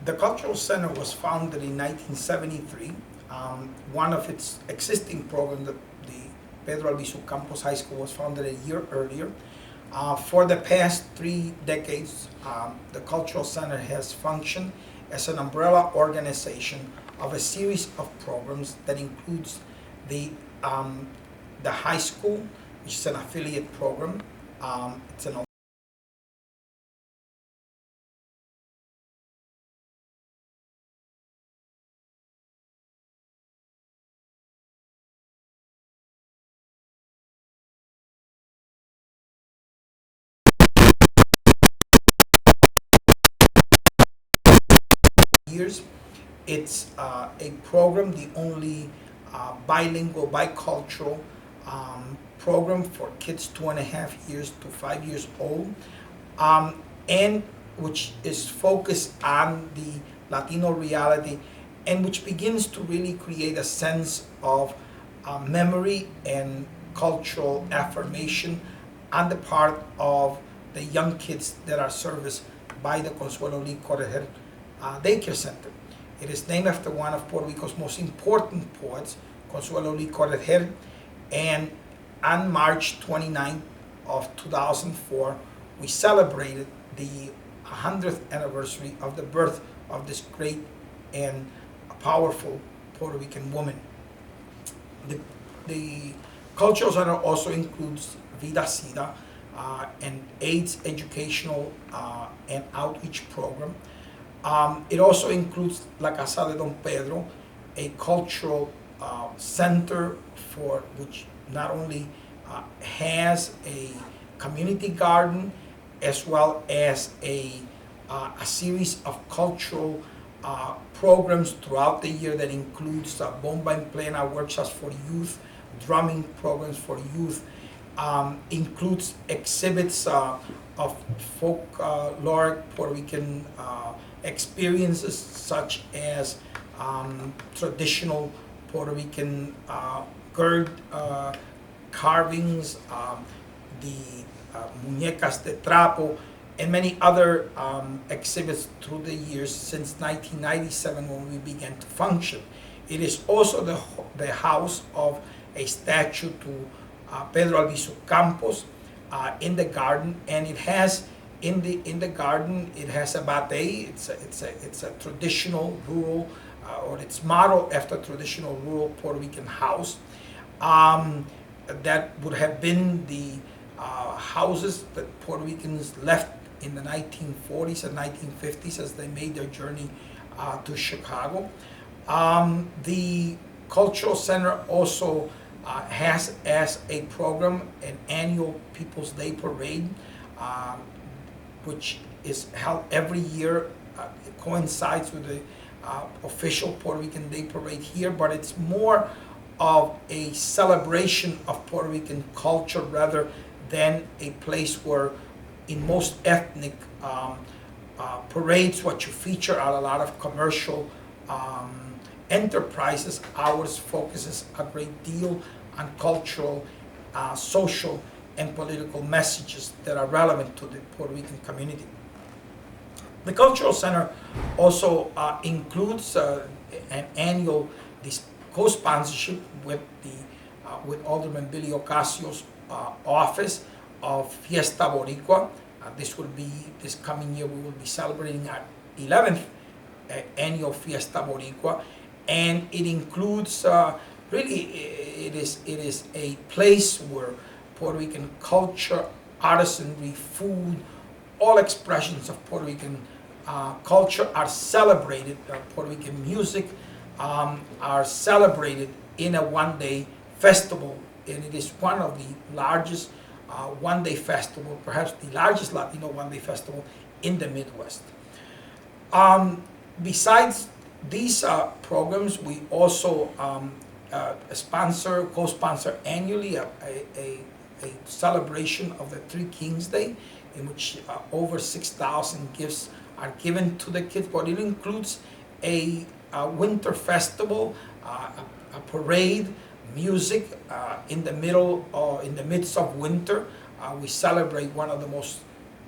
The Cultural Center was founded in 1973. One of its existing programs, the Pedro Albizu Campos High School, was founded a year earlier. For the past 3 decades, the Cultural Center has functioned as an umbrella organization of a series of programs that includes the high school, which is an affiliate program. It's an years. It's a program, the only bilingual, bicultural program for kids 2.5 years to 5 years old, and which is focused on the Latino reality, and which begins to really create a sense of memory and cultural affirmation on the part of the young kids that are serviced by the Consuelo Lee Correger Daycare Center. It is named after one of Puerto Rico's most important poets, Consuelo Lee Correger, and on March 29th of 2004, we celebrated the 100th anniversary of the birth of this great and powerful Puerto Rican woman. The Cultural Center also includes Vida Sida, an AIDS educational and outreach program. It also includes La Casa de Don Pedro, a cultural center for which not only has a community garden as well as a series of cultural programs throughout the year that includes bomba en plena workshops for youth, drumming programs for youth, includes exhibits of folkloric Puerto Rican experiences such as traditional Puerto Rican gourd carvings, the muñecas de trapo, and many other exhibits through the years since 1997 when we began to function. It is also the house of a statue to Pedro Albizu Campos in the garden, and it has in the garden it has a batey. It's a traditional rural, or it's modeled after traditional rural Puerto Rican house. That would have been the houses that Puerto Ricans left in the 1940s and 1950s as they made their journey to Chicago. The Cultural Center also has as a program an annual People's Day Parade, which is held every year. It coincides with the official Puerto Rican Day Parade here, but it's more of a celebration of Puerto Rican culture rather than a place where in most ethnic parades what you feature are a lot of commercial enterprises. Ours focuses a great deal on cultural, social, and political messages that are relevant to the Puerto Rican community. The Cultural Center also includes an annual co-sponsorship with Alderman Billy Ocasio's office of Fiesta Boricua. This coming year we will be celebrating our 11th annual Fiesta Boricua, and it includes really it is a place where Puerto Rican culture, artisanry, food, all expressions of Puerto Rican culture are celebrated. Puerto Rican music are celebrated in a one-day festival, and it is one of the largest one-day festival, perhaps the largest Latino one-day festival in the Midwest. Besides these programs, we also co-sponsor annually a celebration of the Three Kings Day, in which over 6,000 gifts are given to the kids, but it includes a winter festival, a parade, music in the midst of winter. We celebrate one of the most,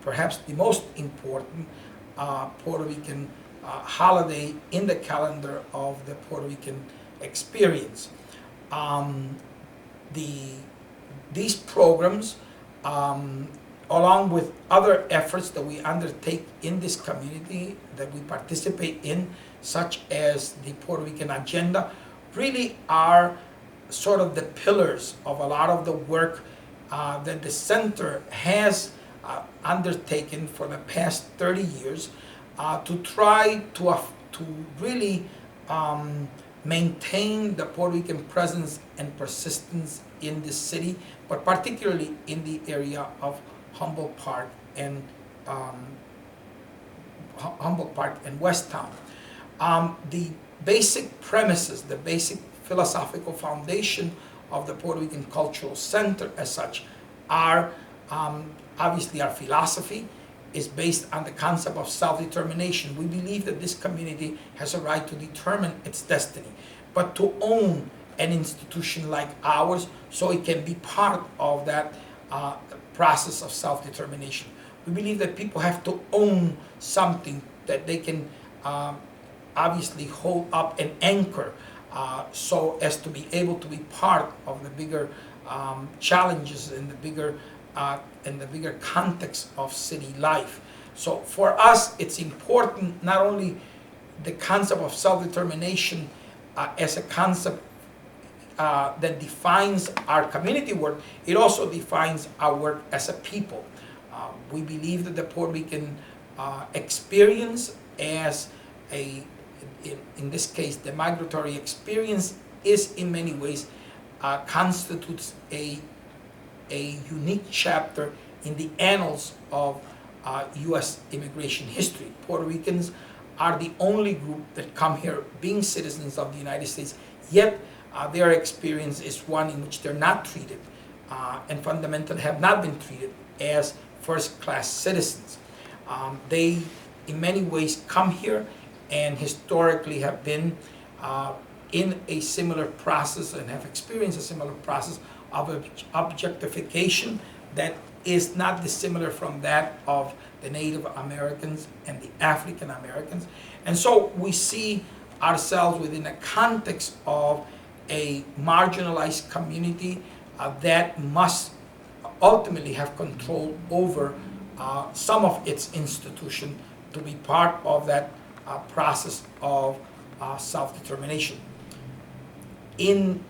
perhaps the most important Puerto Rican holiday in the calendar of the Puerto Rican experience. Um, these programs, along with other efforts that we undertake in this community, that we participate in, such as the Puerto Rican Agenda, really are sort of the pillars of a lot of the work that the center has undertaken for the past 30 years to try to really maintain the Puerto Rican presence and persistence in this city, but particularly in the area of Humboldt Park and West Town. The basic premises, the basic philosophical foundation of the Puerto Rican Cultural Center as such are obviously our philosophy is based on the concept of self-determination. We believe that this community has a right to determine its destiny, but to own an institution like ours so it can be part of that process of self-determination. We believe that people have to own something that they can obviously hold up and anchor so as to be able to be part of the bigger challenges and the bigger context of city life. So for us, it's important not only the concept of self-determination as a concept that defines our community work, it also defines our work as a people. We believe that the Puerto Rican experience as in this case, the migratory experience is in many ways constitutes a unique chapter in the annals of U.S. immigration history. Puerto Ricans are the only group that come here being citizens of the United States, yet their experience is one in which they're not treated and fundamentally have not been treated as first-class citizens. They, in many ways, come here and historically have been in a similar process and have experienced a similar process of objectification that is not dissimilar from that of the Native Americans and the African Americans. And so we see ourselves within a context of a marginalized community that must ultimately have control over some of its institution to be part of that process of self-determination. In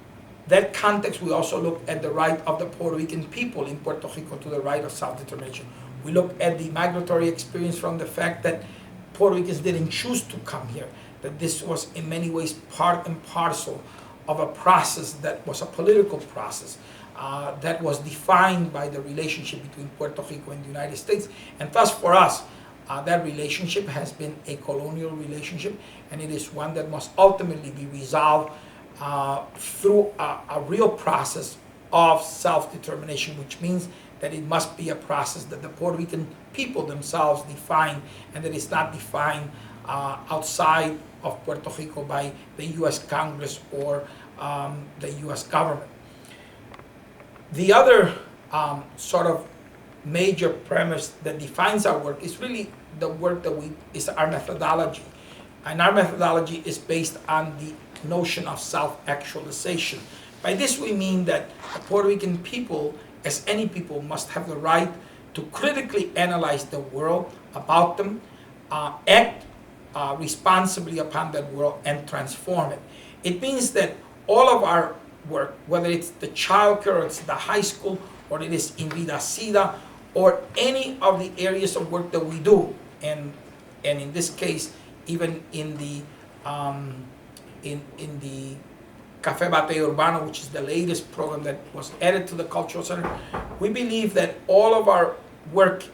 that context, we also look at the right of the Puerto Rican people in Puerto Rico to the right of self-determination. We look at the migratory experience from the fact that Puerto Ricans didn't choose to come here, that this was in many ways part and parcel of a process that was a political process that was defined by the relationship between Puerto Rico and the United States. And thus for us, that relationship has been a colonial relationship, and it is one that must ultimately be resolved through a real process of self-determination, which means that it must be a process that the Puerto Rican people themselves define, and that is not defined outside of Puerto Rico by the U.S. Congress or the U.S. government. The other sort of major premise that defines our work is really the work that is our methodology. And our methodology is based on the notion of self-actualization. By this we mean that the Puerto Rican people, as any people, must have the right to critically analyze the world about them, act responsibly upon that world, and transform it. It means that all of our work, whether it's the childcare, or it's the high school, or it is in Vida Sida, or any of the areas of work that we do, and in this case, even in the Café Batey Urbano, which is the latest program that was added to the Cultural Center, we believe that all of our work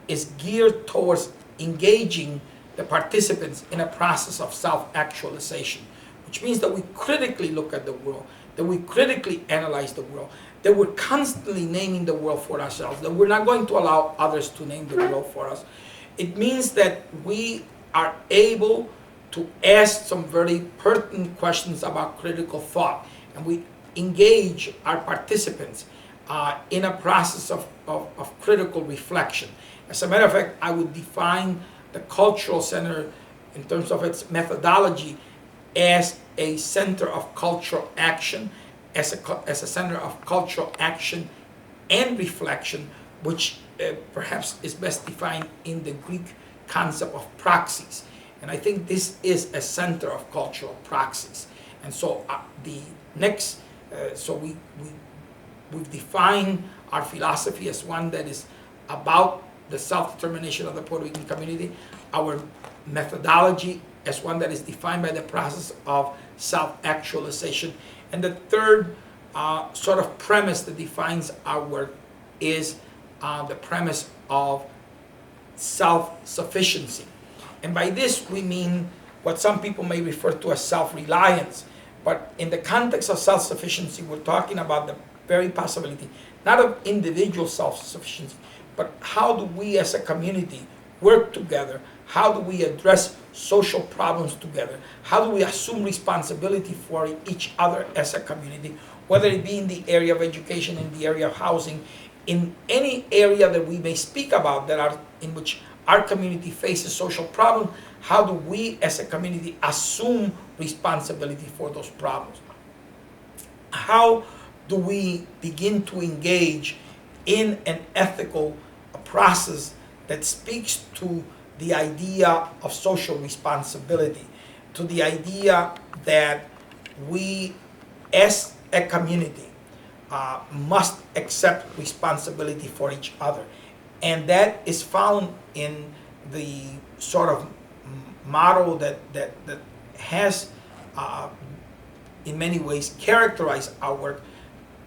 is geared towards engaging the participants in a process of self-actualization, which means that we critically look at the world, that we critically analyze the world, that we're constantly naming the world for ourselves, that we're not going to allow others to name the world for us. It means that we are able to ask some very pertinent questions about critical thought, and we engage our participants in a process of critical reflection. As a matter of fact, I would define the Cultural Center in terms of its methodology, as a center of cultural action, as a center of cultural action and reflection, which perhaps is best defined in the Greek concept of praxis. And I think this is a center of cultural praxis. And so the next, we've defined our philosophy as one that is about the self-determination of the Puerto Rican community, our methodology as one that is defined by the process of self-actualization, and the third sort of premise that defines our work is the premise of self-sufficiency. And by this we mean what some people may refer to as self-reliance. But in the context of self-sufficiency, we're talking about the very possibility, not of individual self-sufficiency, but how do we as a community work together? How do we address social problems together? How do we assume responsibility for each other as a community, whether it be in the area of education, in the area of housing, in any area that we may speak about that are in which our community faces social problems? How do we as a community assume responsibility for those problems? How do we begin to engage in an ethical process that speaks to the idea of social responsibility, to the idea that we as a community must accept responsibility for each other? And that is found in the sort of motto that has in many ways characterized our work: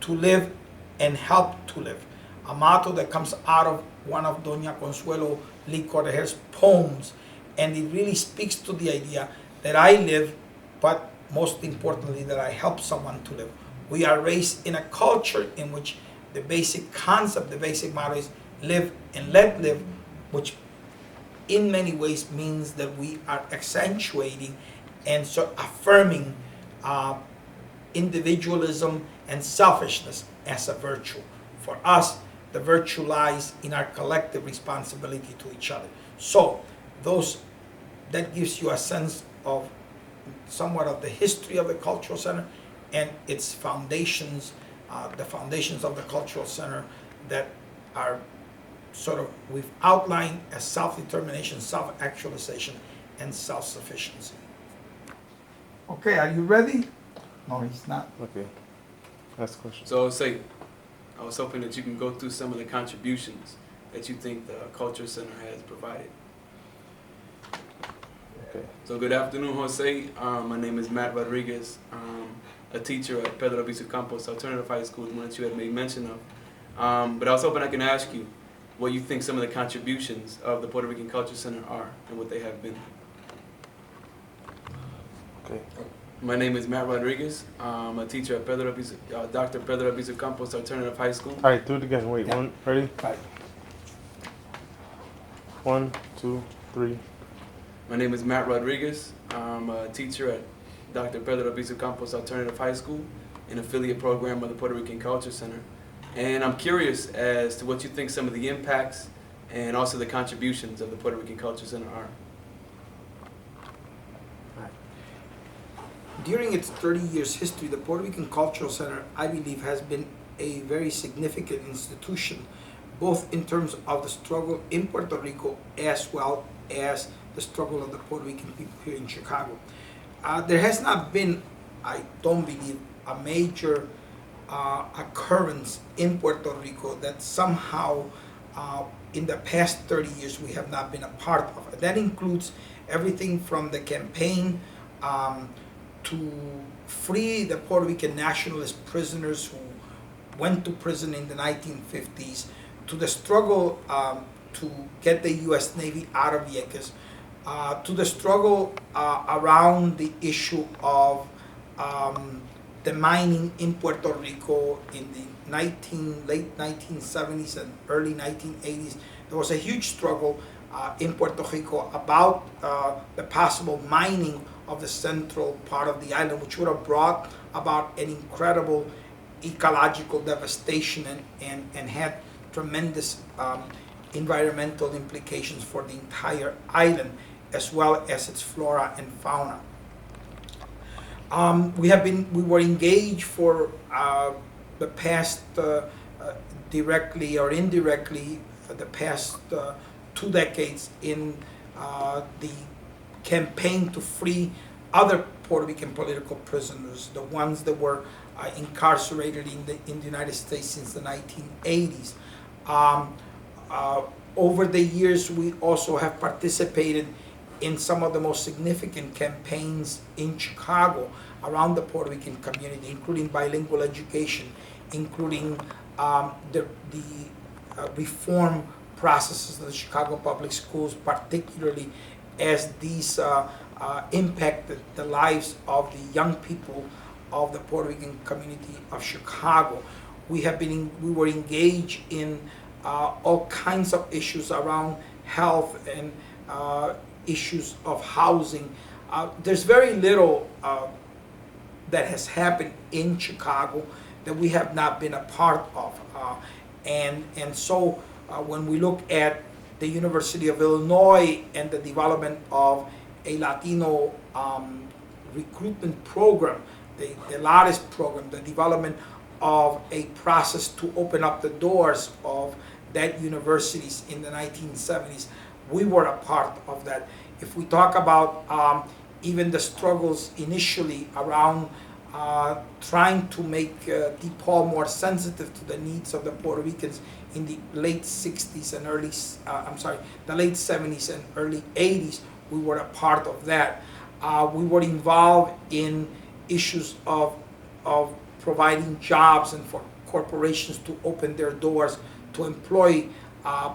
to live and help to live. A motto that comes out of one of Doña Consuelo Lee Cordejar's poems, and it really speaks to the idea that I live, but most importantly that I help someone to live. We are raised in a culture in which the basic concept, the basic motto is live and let live, which in many ways means that we are accentuating and so affirming individualism and selfishness as a virtue. For us, the virtue lies in our collective responsibility to each other. So that gives you a sense of somewhat of the history of the Cultural Center and its foundations, the foundations of the Cultural Center that are sort of, we've outlined as self-determination, self-actualization, and self-sufficiency. Okay, are you ready? No, he's not. Okay. Last question. So I was hoping that you can go through some of the contributions that you think the Culture Center has provided. Okay. So good afternoon, Jose. My name is Matt Rodriguez. A teacher at Pedro Albizu Campos Alternative High School, the one that you had made mention of. But I was hoping I can ask you what you think some of the contributions of the Puerto Rican Culture Center are and what they have been. Okay. My name is Matt Rodriguez. I'm a teacher at Dr. Pedro Albizu Campos Alternative High School. All right, do it again. Wait, Yeah. one, ready? Right. 1, 2, 3. My name is Matt Rodriguez. I'm a teacher at Dr. Pedro Albizu Campos Alternative High School, an affiliate program of the Puerto Rican Culture Center. And I'm curious as to what you think some of the impacts and also the contributions of the Puerto Rican Culture Center are. During its 30 years history, the Puerto Rican Cultural Center, I believe, has been a very significant institution, both in terms of the struggle in Puerto Rico as well as the struggle of the Puerto Rican people here in Chicago. There has not been, I don't believe, a major occurrence in Puerto Rico that somehow in the past 30 years we have not been a part of. That includes everything from the campaign to free the Puerto Rican nationalist prisoners who went to prison in the 1950s, to the struggle to get the U.S. Navy out of Vieques, to the struggle around the issue of the mining in Puerto Rico in the late 1970s and early 1980s. There was a huge struggle in Puerto Rico about the possible mining of the central part of the island, which would have brought about an incredible ecological devastation and had tremendous environmental implications for the entire island. as well as its flora and fauna. We were engaged for the past, directly or indirectly, for the past 2 decades in the campaign to free other Puerto Rican political prisoners, the ones that were incarcerated in the United States since the 1980s. Over the years, we also have participated in some of the most significant campaigns in Chicago around the Puerto Rican community, including bilingual education, including the reform processes of the Chicago public schools, particularly as these impacted the lives of the young people of the Puerto Rican community of Chicago. We were engaged in all kinds of issues around health and issues of housing. There's very little that has happened in Chicago that we have not been a part of. And so when we look at the University of Illinois and the development of a Latino recruitment program, the LARES program, the development of a process to open up the doors of that universities in the 1970s, we were a part of that. If we talk about even the struggles initially around trying to make DePaul more sensitive to the needs of the Puerto Ricans in the late 60s and the late 70s and early 80s, we were a part of that. We were involved in issues of providing jobs and for corporations to open their doors to employ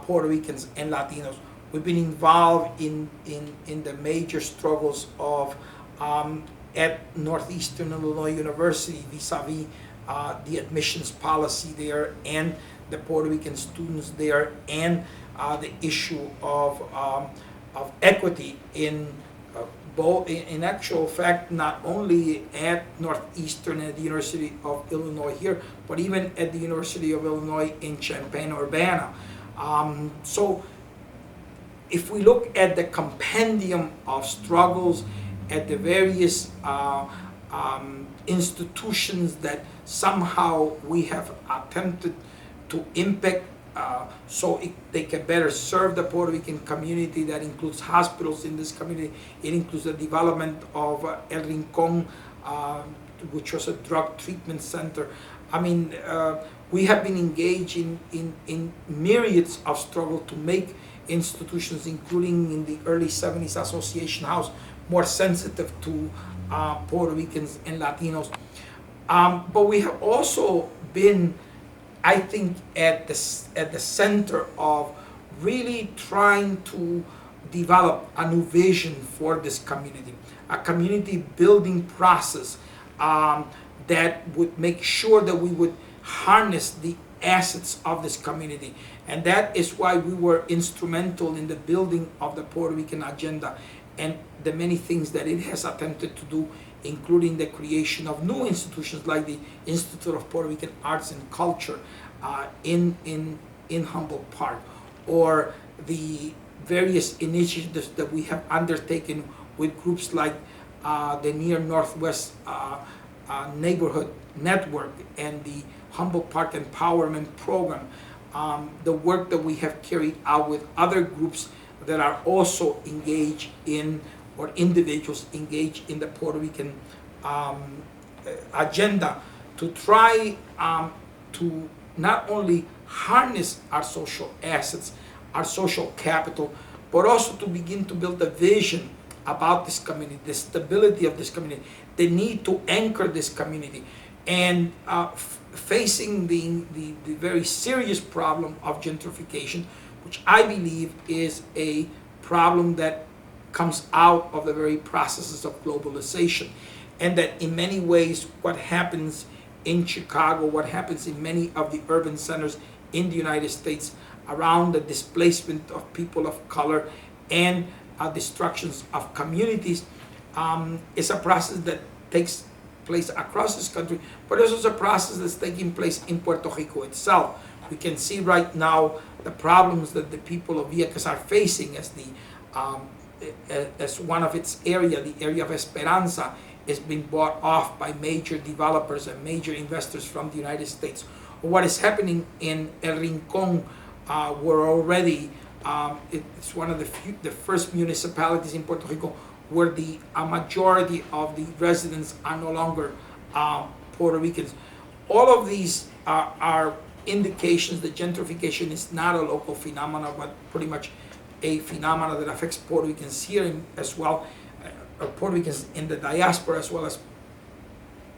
Puerto Ricans and Latinos. We've been involved in the major struggles of at Northeastern Illinois University vis-a-vis the admissions policy there and the Puerto Rican students there, and the issue of equity in in actual fact, not only at Northeastern and the University of Illinois here, but even at the University of Illinois in Champaign-Urbana. So if we look at the compendium of struggles at the various institutions that somehow we have attempted to impact so they can better serve the Puerto Rican community. That includes hospitals in this community. It includes the development of El Rincon, which was a drug treatment center. I mean, we have been engaged in myriads of struggle to make institutions, including in the early 70s Association House, more sensitive to Puerto Ricans and Latinos. But we have also been, I think, at the center of really trying to develop a new vision for this community, a community building process that would make sure that we would harness the assets of this community. And that is why we were instrumental in the building of the Puerto Rican agenda and the many things that it has attempted to do, including the creation of new institutions like the Institute of Puerto Rican Arts and Culture in Humboldt Park, or the various initiatives that we have undertaken with groups like the Near Northwest Neighborhood Network and the Humboldt Park Empowerment Program, the work that we have carried out with other groups that are also engaged in, or individuals engaged in the Puerto Rican agenda to try to not only harness our social assets, our social capital, but also to begin to build a vision about this community, the stability of this community, the need to anchor this community, and facing the very serious problem of gentrification, which I believe is a problem that comes out of the very processes of globalization, and that in many ways what happens in Chicago, what happens in many of the urban centers in the United States around the displacement of people of color and destructions of communities is a process that takes place across this country, but it's also a process that's taking place in Puerto Rico itself. We can see right now the problems that the people of Vieques are facing as the as one of its area, the area of Esperanza, is being bought off by major developers and major investors from the United States. What is happening in El Rincon, where already it's one of the first municipalities in Puerto Rico where a majority of the residents are no longer Puerto Ricans. All of these are indications that gentrification is not a local phenomenon, but pretty much a phenomenon that affects Puerto Ricans here as well, Puerto Ricans in the diaspora as well as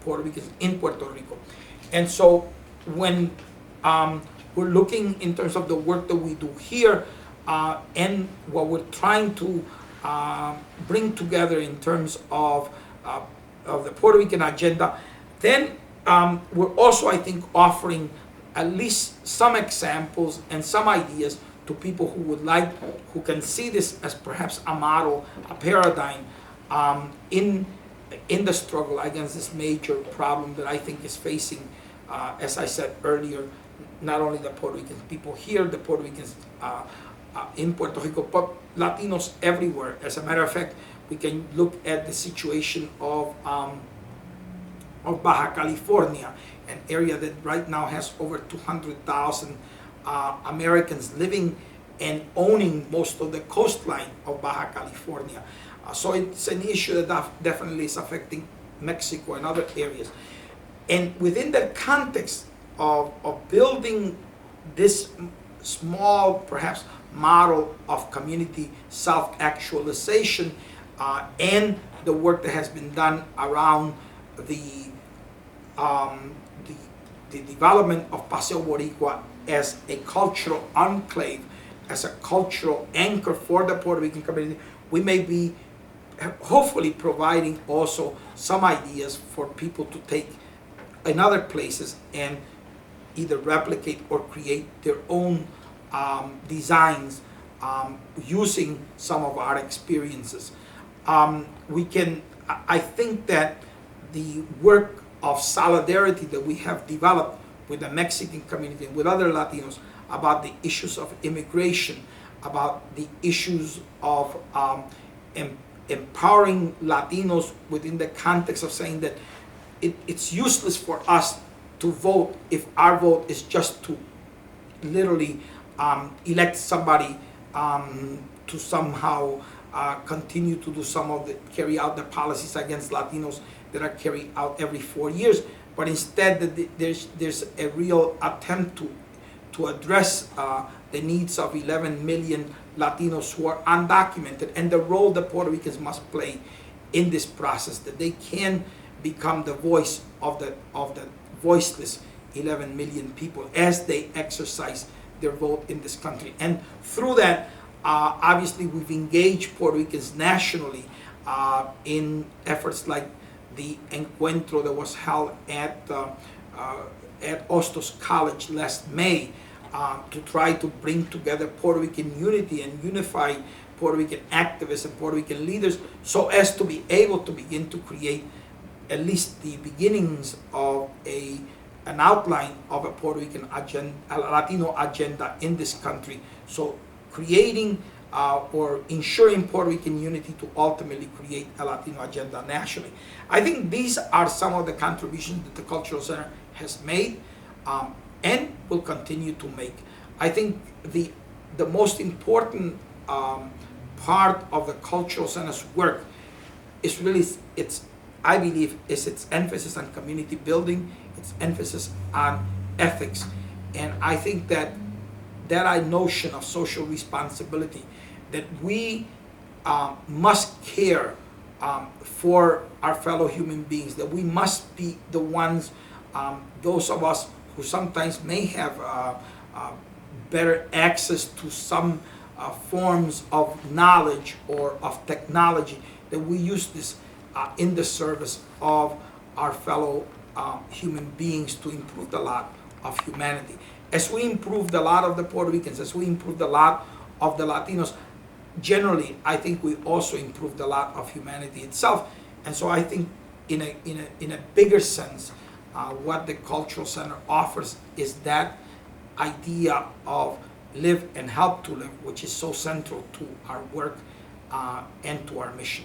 Puerto Ricans in Puerto Rico. And so when we're looking in terms of the work that we do here and what we're trying to bring together in terms of the Puerto Rican agenda, then we're also, I think, offering at least some examples and some ideas to people who can see this as perhaps a model, a paradigm in the struggle against this major problem that I think is facing, as I said earlier, not only the Puerto Rican people here, the Puerto Ricans in Puerto Rico, but Latinos everywhere. As a matter of fact, we can look at the situation of Baja California, an area that right now has over 200,000 Americans living and owning most of the coastline of Baja California. So it's an issue that definitely is affecting Mexico and other areas. And within the context of building this small, perhaps, model of community self-actualization and the work that has been done around the development of Paseo Boricua as a cultural enclave, as a cultural anchor for the Puerto Rican community, we may be hopefully providing also some ideas for people to take in other places and either replicate or create their own designs using some of our experiences. I think that the work of solidarity that we have developed with the Mexican community and with other Latinos about the issues of immigration, about the issues of empowering Latinos within the context of saying that it's useless for us to vote if our vote is just to literally elect somebody to somehow continue to do carry out the policies against Latinos that are carried out every 4 years, but instead that there's a real attempt to address the needs of 11 million Latinos who are undocumented and the role that Puerto Ricans must play in this process, that they can become the voice of the voiceless 11 million people as they exercise their vote in this country. And through that, obviously we've engaged Puerto Ricans nationally in efforts like the encuentro that was held at Hostos College last May to try to bring together Puerto Rican unity and unify Puerto Rican activists and Puerto Rican leaders so as to be able to begin to create at least the beginnings of an outline of a Puerto Rican agenda, a Latino agenda in this country. So creating or ensuring Puerto Rican unity to ultimately create a Latino agenda nationally. I think these are some of the contributions that the Cultural Center has made and will continue to make. I think the most important part of the Cultural Center's work is really I believe is its emphasis on community building, its emphasis on ethics. And I think that notion of social responsibility, that we must care for our fellow human beings, that we must be the ones, those of us who sometimes may have better access to some forms of knowledge or of technology, that we use this in the service of our fellow human beings to improve the lot of humanity. As we improve the lot of the Puerto Ricans, as we improve the lot of the Latinos, generally, I think we also improve the lot of humanity itself. And so I think in a bigger sense, what the Cultural Center offers is that idea of live and help to live, which is so central to our work and to our mission.